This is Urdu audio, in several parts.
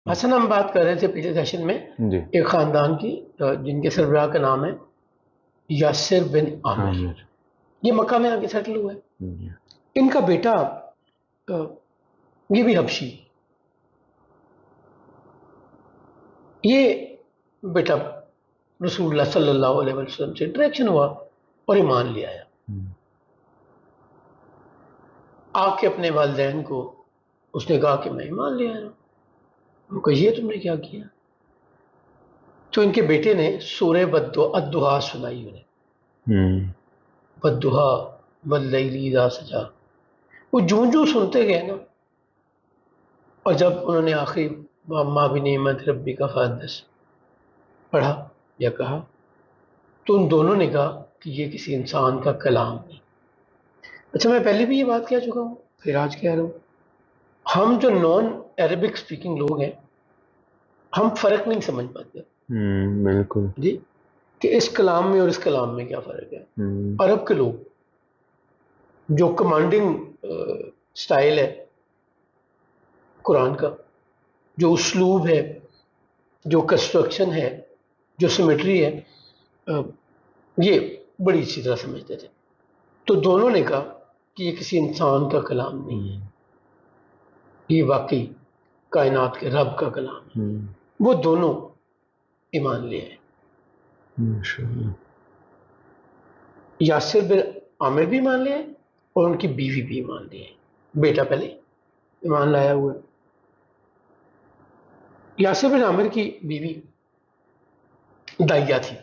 حسن ہم بات کر رہے تھے پچھلے سیشن میں جی ایک خاندان کی جن کے سربراہ کا نام ہے یاسر بن عامر. یہ مکہ میں آ کے سیٹل ہوئے. ان کا بیٹا یہ بھی حبشی. یہ بیٹا رسول اللہ صلی اللہ علیہ وسلم سے انٹریکشن ہوا اور ایمان لے آیا. آ کے اپنے والدین کو اس نے کہا کہ میں ایمان لے آیا. ان کو یہ تم نے کیا کیا؟ تو ان کے بیٹے نے سورہ الدحا سنائی انہیں. والدحا واللیل اذا سجا. وہ جوں سنتے گئے نا، اور جب انہوں نے آخری ماں بنعمت ربی کا فحدث پڑھا یا کہا، تو ان دونوں نے کہا کہ یہ کسی انسان کا کلام نہیں. اچھا، میں پہلے بھی یہ بات کہہ چکا ہوں، پھر آج کہہ رہا ہوں، ہم جو نان عربک سپیکنگ لوگ ہیں ہم فرق نہیں سمجھ پاتے. بالکل جی، کہ اس کلام میں اور اس کلام میں کیا فرق ہے. عرب کے لوگ جو کمانڈنگ سٹائل ہے قرآن کا، جو اسلوب ہے، جو کنسٹرکشن ہے، جو سیمیٹری ہے، یہ بڑی اچھی طرح سمجھتے تھے. تو دونوں نے کہا کہ یہ کسی انسان کا کلام نہیں ہے، یہ واقعی کائنات کے رب کا کلام ہے. وہ دونوں ایمان لے آئے. یاسر بن عامر بھی ایمان لے آئے اور ان کی بیوی بھی ایمان لے آئے. بیٹا پہلے ایمان لایا ہوا. یاسر بن عامر کی بیوی دائیا تھی،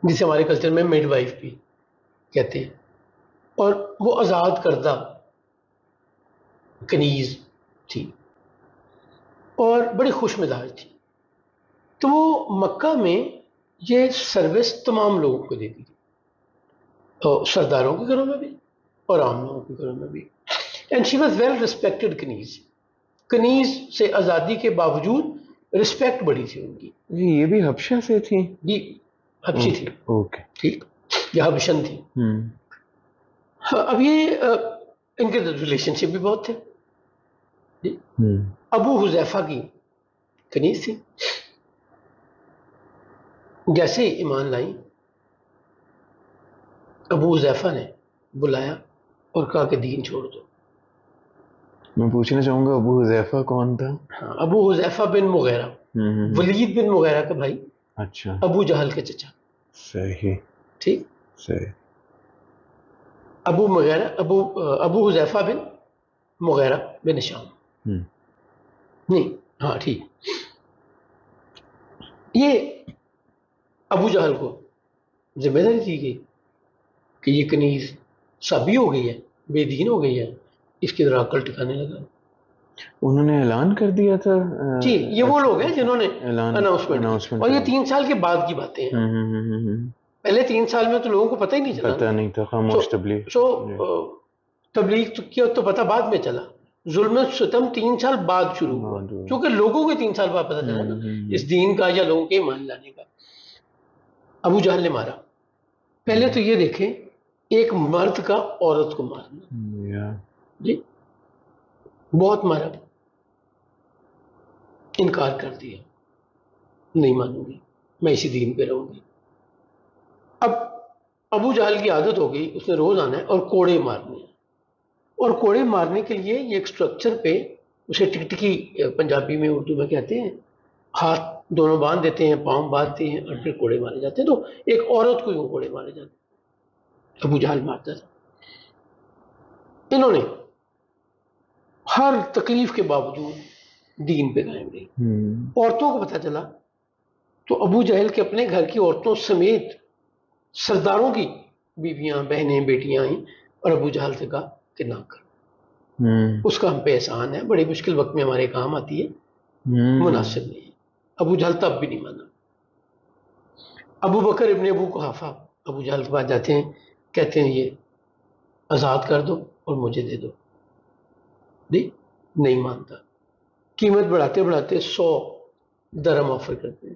جسے ہمارے کلچر میں مڈ وائف بھی کہتے ہیں، اور وہ آزاد کردہ کنیز تھی اور بڑی خوش مزاج تھی. تو وہ مکہ میں یہ سروس تمام لوگوں کو دیتی تھی، سرداروں کے گھروں میں بھی اور عام لوگوں کے گھروں میں بھی. And she was well respected کنیز. کنیز سے آزادی کے باوجود رسپیکٹ بڑی تھی ان کی. جی یہ بھی حبشہ سے تھی؟ جی حبشی تھی. اوکے ٹھیک، یہ حبشن تھی. اب یہ ان کے ریلیشن شپ بھی بہت تھے. جی، ابو حذیفہ کی کنیز تھی. جیسے ہی ایمان لائی، ابو حذیفہ نے بلایا اور کہا کہ دین چھوڑ دو. میں پوچھنا چاہوں گا ابو حذیفہ کون تھا؟ ہاں، ابو حذیفہ بن مغیرہ، ولید بن مغیرہ کا بھائی، اچھا، ابو جہل کے چچا. صحیح ٹھیک، صحیح. ابو حذیفہ بن مغیرہ بن شام. نہیں، ہاں ٹھیک. یہ ابو جہل کو ذمہ داری دی گئی کہ یہ کنیز سابی ہو گئی ہے، بے دین ہو گئی ہے، اس کی طرح عقل ٹکانے لگا. انہوں نے اعلان کر دیا تھا؟ جی، یہ وہ لوگ ہیں جنہوں نے اناؤنسمنٹ اور یہ 3 سال کے بعد کی باتیں ہیں. پہلے 3 سال میں تو لوگوں کو پتہ ہی نہیں چلا، پتہ نہیں تھا. خاموش تبلیغ. تبلیغ کیا تو پتہ بعد میں چلا. ظلم و ستم 3 سال بعد شروع ہوا، کیونکہ لوگوں کو 3 سال بعد پتہ چلا نا اس دین کا یا لوگوں کے ایمان لانے کا. ابو جہل نے مارا. پہلے تو یہ دیکھیں، ایک مرد کا عورت کو مارنا، جی بہت مارا. انکار کر دیا، نہیں مانوں گی، میں اسی دین پہ رہوں گی. اب ابو جہل کی عادت ہو گئی، اس نے روز آنا ہے اور کوڑے مارنے ہیں. اور کوڑے مارنے کے لیے یہ ایک سٹرکچر پہ اسے ٹکٹکی پنجابی میں اردو میں کہتے ہیں، ہاتھ دونوں باندھ دیتے ہیں، پاؤں باندھتے ہیں اور پھر کوڑے مارے جاتے ہیں. تو ایک عورت کو یوں کوڑے مارے جاتے ہیں. ابو جہل مارتا تھا. انہوں نے ہر تکلیف کے باوجود دین پہ قائم رہی. عورتوں کو پتہ چلا تو ابو جہل کے اپنے گھر کی عورتوں سمیت سرداروں کی بیویاں، بہنیں، بیٹیاں آئیں اور ابو جہل سے کہا کہ نہ کر، اس کا ہم پہ احسان ہے، بڑے مشکل وقت میں ہمارے کام آتی ہے، مناسب نہیں ہے. ابو جہل تب بھی نہیں مانا. ابو بکر ابن ابو قحافہ ابو جہل کے پاس جاتے ہیں، کہتے ہیں یہ آزاد کر دو اور مجھے دے دو. جی نہیں مانتا. قیمت بڑھاتے بڑھاتے 100 درہم آفر کرتے ہیں،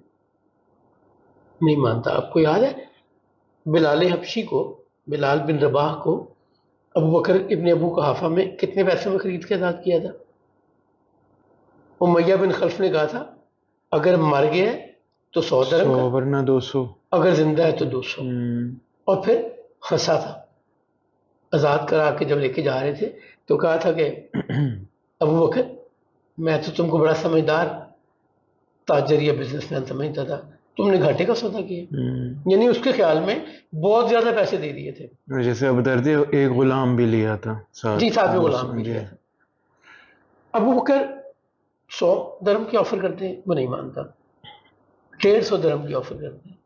نہیں مانتا. آپ کو یاد ہے بلال حبشی کو، بلال بن رباح کو ابو بکر ابن ابو قحافہ میں کتنے پیسوں میں خرید کے آزاد کیا تھا؟ امیہ بن خلف نے کہا تھا اگر مر گیا ہے تو 100 درہم 100 کا، ورنہ 200. اگر زندہ ہے تو 200. اور پھر ہنسا تھا. آزاد کرا کے جب لے کے جا رہے تھے تو کہا تھا کہ ابو بکر میں تو تم کو بڑا سمجھدار تاجر یا بزنس مین سمجھتا تھا، تم نے گھاٹے کا سودا کیا. یعنی اس کے خیال میں بہت زیادہ پیسے دے دیے تھے. جیسے اب درد ایک غلام بھی لیا تھا ساتھ. جی ساتھ میں غلام بھی جی. لیا تھا. ابو بکر 100 درہم کی آفر کرتے ہیں، وہ نہیں مانتا. 150 درہم کی آفر کرتے ہیں،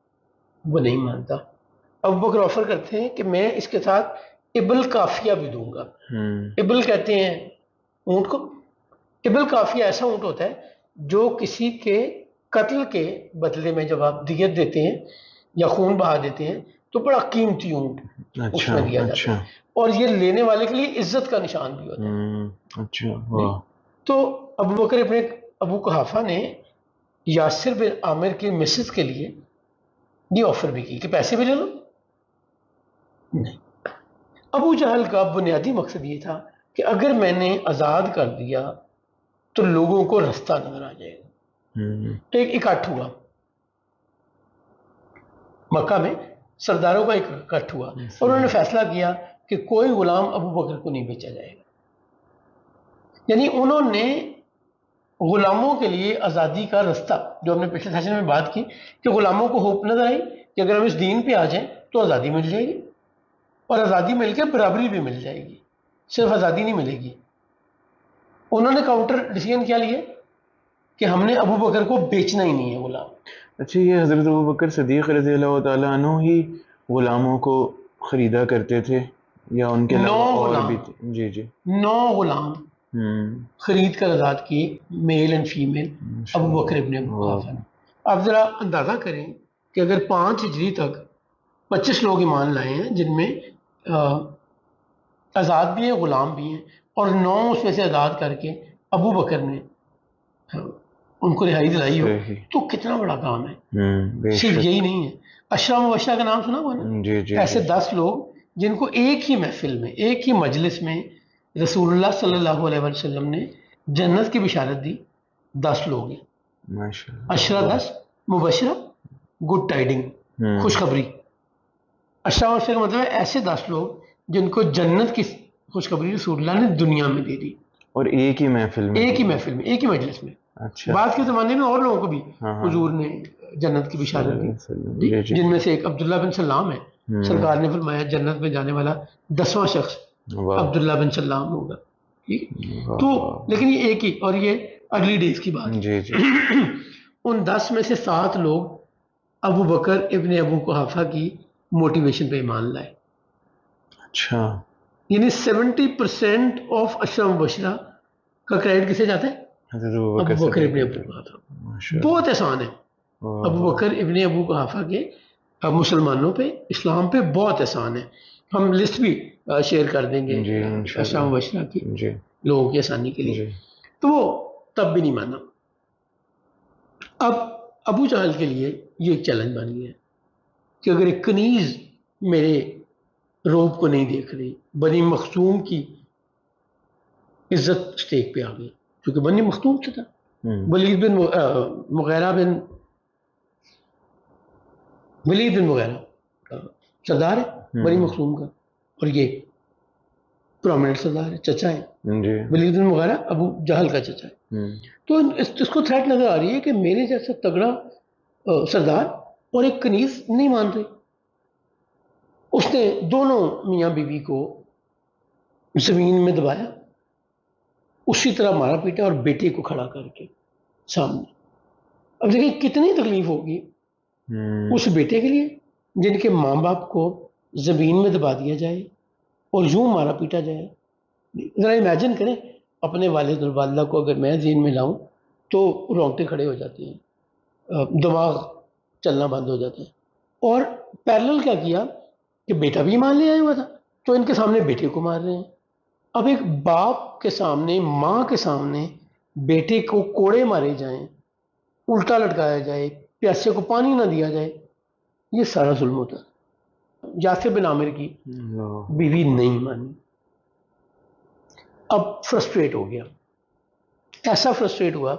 وہ نہیں مانتا. ابو بکر آفر کرتے ہیں کہ میں اس کے ساتھ ابل کافیہ بھی دوں گا. ابل کہتے ہیں اونٹ کو. ابل کافیہ ایسا اونٹ ہوتا ہے جو کسی کے قتل کے بدلے میں جب آپ دیت دیتے ہیں یا خون بہا دیتے ہیں تو بڑا قیمتی اونٹ اس میں دیا جاتا ہے، اور یہ لینے والے کے لیے عزت کا نشان بھی ہوتا ہے. اچھا. تو ابو بکر ابن ابو قحافہ نے یاسر بن عامر کی مسز کے لیے یہ آفر بھی کی کہ پیسے بھی لے لو. نہیں. ابو جہل کا بنیادی مقصد یہ تھا کہ اگر میں نے آزاد کر دیا تو لوگوں کو رستہ نظر آ جائے گا. ایک اکٹھ ہوا مکہ میں، سرداروں کا ایک اکٹھ ہوا اور انہوں نے فیصلہ کیا کہ کوئی غلام ابو بکر کو نہیں بیچا جائے گا. یعنی انہوں نے غلاموں کے لیے آزادی کا رستہ، جو ہم نے پچھلے سیشن میں بات کی کہ غلاموں کو ہوپ نظر آئی کہ اگر ہم اس دین پہ آ جائیں تو آزادی مل جائے گی، اور آزادی مل کے برابری بھی مل جائے گی، صرف آزادی نہیں ملے گی. انہوں نے کاؤنٹر ڈیسیژن کیا لیے کہ ہم نے ابو بکر کو بیچنا ہی نہیں ہے غلام. اچھا، یہ حضرت ابو بکر صدیق رضی اللہ تعالیٰ عنہ ہی غلاموں کو خریدا کرتے تھے یا ان کے علاوہ اور بھی تھے؟ جی جی. 9 غلام خرید کر آزاد کیے، میل اینڈ فیمیل، ابو بکر ابن ابو قحافہ نے. آپ ذرا اندازہ کریں کہ اگر 5 ہجری تک 25 لوگ ایمان لائے ہیں جن میں آزاد بھی ہیں غلام بھی ہیں، اور 9 اس میں سے آزاد کر کے ابو بکر نے ان کو رہائی دلائی ہو تو کتنا بڑا کام ہے. صرف یہی نہیں ہے، عشرہ مبشرہ کا نام سنا ہوا نا؟ ایسے 10 لوگ جن کو ایک ہی محفل میں، ایک ہی مجلس میں رسول اللہ صلی اللہ علیہ وسلم نے جنت کی بشارت دی. 10 لوگ ہیں، عشرہ 10 مبشرہ، گڈ ٹائڈنگ، خوشخبری. عشرہ مبشرہ کا مطلب ہے ایسے 10 لوگ جن کو جنت کی خوشخبری رسول اللہ نے دنیا میں دے دی، اور ایک ہی محفل میں، ایک ہی محفل میں، ایک ہی مجلس میں. اچھا. بعد کے زمانے میں اور لوگوں کو بھی حضور نے جنت کی بشارت دی، جن میں سے ایک عبداللہ بن سلام ہے. سرکار نے فرمایا جنت میں جانے والا 10واں شخص عبداللہ بن سلام ہوگا. تو لیکن یہ ایک ہی، اور یہ اگلی ڈیز کی بات. جی جی. ان 10 میں سے 7 لوگ ابو بکر ابن ابو قحافہ کی موٹیویشن پہ ایمان لائے. اچھا. یعنی 70% آف عشرہ مبشرہ کا کریڈٹ کسے جاتا ہے؟ ابو بکر ابن ابو قحافہ. بہت احسان ہے ابو بکر ابن ابو قحافہ کے مسلمانوں پہ، اسلام پہ بہت احسان ہے. ہم لسٹ بھی شیئر کر دیں گے عشرہ مبشرہ کی لوگوں کی آسانی کے لیے. تو وہ تب بھی نہیں مانا. اب ابو جہل کے لیے یہ ایک چیلنج بن گیا کہ اگر ایک کنیز میرے روب کو نہیں دیکھ رہی، بنی مخزوم کی عزت اسٹیک پہ آ گئی، کیونکہ بنی مخزوم سے تھا. ولید بن مغیرہ سردار ہے بنی مخزوم کا، اور یہ پرومیننٹ سردار ہے، چچا ہے. ولید بن مغیرہ ابو جہل کا چچا ہے. تو اس کو تھریٹ نظر آ رہی ہے کہ میرے جیسا تگڑا سردار اور ایک کنیز نہیں مان رہی. اس نے دونوں میاں بیوی کو زمین میں دبایا، اسی طرح مارا پیٹا، اور بیٹے کو کھڑا کر کے سامنے. اب دیکھیں کتنی تکلیف ہوگی اس بیٹے کے لیے جن کے ماں باپ کو زمین میں دبا دیا جائے اور یوں مارا پیٹا جائے. ذرا امیجن کریں اپنے والد اور والدہ کو اگر میں ذہن میں لاؤں تو رونگٹے کھڑے ہو جاتے ہیں، دماغ چلنا بند ہو جاتا ہے. اور پیرلل کیا کیا کہ بیٹا بھی مان لے آیا ہوا تھا تو ان کے سامنے بیٹے کو مار رہے ہیں. اب ایک باپ کے سامنے، ماں کے سامنے بیٹے کو کوڑے مارے جائیں، الٹا لٹکایا جائے، پیاسے کو پانی نہ دیا جائے، یہ سارا ظلم ہوتا ہے. یاسر بن عامر کی بیوی نہیں مانی، اب فرسٹریٹ ہو گیا. ایسا فرسٹریٹ ہوا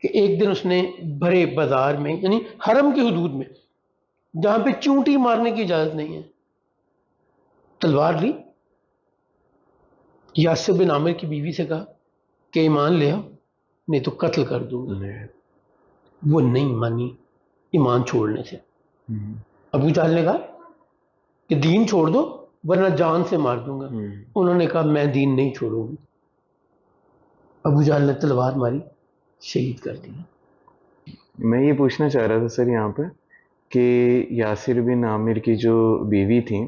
کہ ایک دن اس نے بھرے بازار میں، یعنی حرم کی حدود میں جہاں پہ چونٹی مارنے کی اجازت نہیں ہے، تلوار لی، یاسر بن عامر کی بیوی سے کہا کہ ایمان لے آؤ نہیں تو قتل کر دوں گا. وہ نہیں مانی ایمان چھوڑنے سے. ابو جہل نے کہا کہ دین چھوڑ دو ورنہ جان سے مار دوں گا. انہوں نے کہا میں دین نہیں چھوڑوں گی. ابو جہل نے تلوار ماری، شہید کر دیا. میں یہ پوچھنا چاہ رہا تھا سر یہاں پہ کہ یاسر بن عامر کی جو بیوی تھیں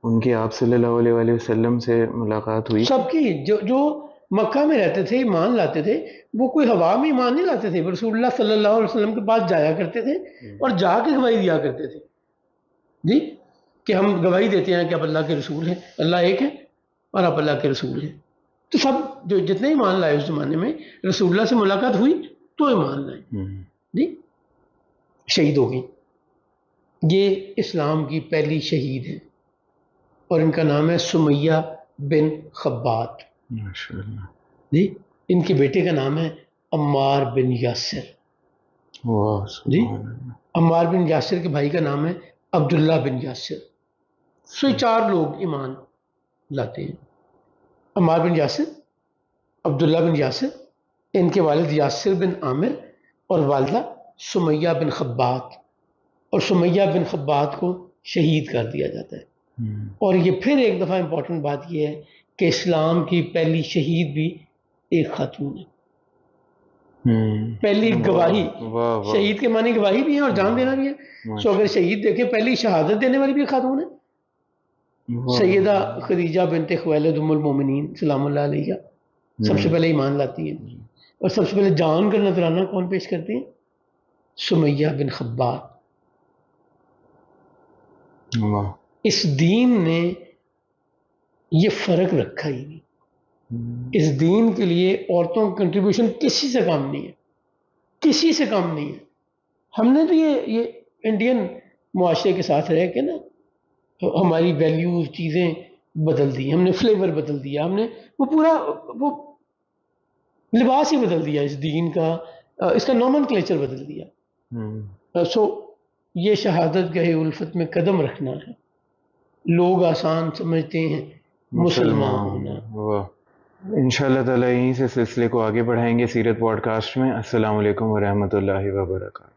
ان کی آپ صلی اللہ علیہ وآلہ وسلم سے ملاقات ہوئی؟ سب کی جو مکہ میں رہتے تھے ایمان لاتے تھے، وہ کوئی ہوا میں ایمان نہیں لاتے تھے، رسول اللہ صلی اللہ علیہ وسلم کے پاس جایا کرتے تھے اور جا کے گواہی دیا کرتے تھے جی کہ ہم گواہی دیتے ہیں کہ آپ اللہ کے رسول ہیں، اللہ ایک ہے اور آپ اللہ کے رسول ہیں. تو سب جو جتنے ایمان لائے اس زمانے میں رسول اللہ سے ملاقات ہوئی تو ایمان لائے جی، شہید ہو گئی. یہ اسلام کی پہلی شہید ہے اور ان کا نام ہے سمیہ بن خبات جی. ان کے بیٹے کا نام ہے عمار بن یاسر جی. عمار بن یاسر کے بھائی کا نام ہے عبداللہ بن یاسر. سو یہ 4 لوگ ایمان لاتے ہیں، عمار بن یاسر، عبداللہ بن یاسر، ان کے والد یاسر بن عامر اور والدہ سمیہ بن خبات. اور سمیہ بن خبات کو شہید کر دیا جاتا ہے. اور یہ پھر ایک دفعہ امپورٹنٹ بات یہ ہے کہ اسلام کی پہلی شہید بھی ایک خاتون ہے. پہلی گواہی، شہید کے معنی گواہی بھی ہے اور جان دینا بھی ہے. سو اگر شہید دیکھیں پہلی شہادت دینے والی بھی خاتون ہے، سیدہ خدیجہ بنت خویلد ام المومنین سلام اللہ علیہ سب سے پہلے ایمان لاتی ہیں. اور سب سے پہلے جان کا نذرانہ کون پیش کرتے ہیں؟ سمیہ بن خبات. اس دین نے یہ فرق رکھا ہی نہیں. اس دین کے لیے عورتوں کا کنٹریبیوشن کسی سے کم نہیں ہے، کسی سے کم نہیں ہے. ہم نے تو یہ انڈین معاشرے کے ساتھ رہ کے نا ہماری ویلیوز چیزیں بدل دی، ہم نے فلیور بدل دیا، ہم نے وہ پورا وہ لباس ہی بدل دیا اس دین کا، اس کا نومن کلیچر بدل دیا. سو یہ شہادت گاہ الفت میں قدم رکھنا ہے. لوگ آسان سمجھتے ہیں مسلمان ہونا. انشاءاللہ تعالیٰ یہیں سے سلسلے کو آگے بڑھائیں گے سیرت پوڈ کاسٹ میں. السلام علیکم ورحمۃ اللہ وبرکاتہ.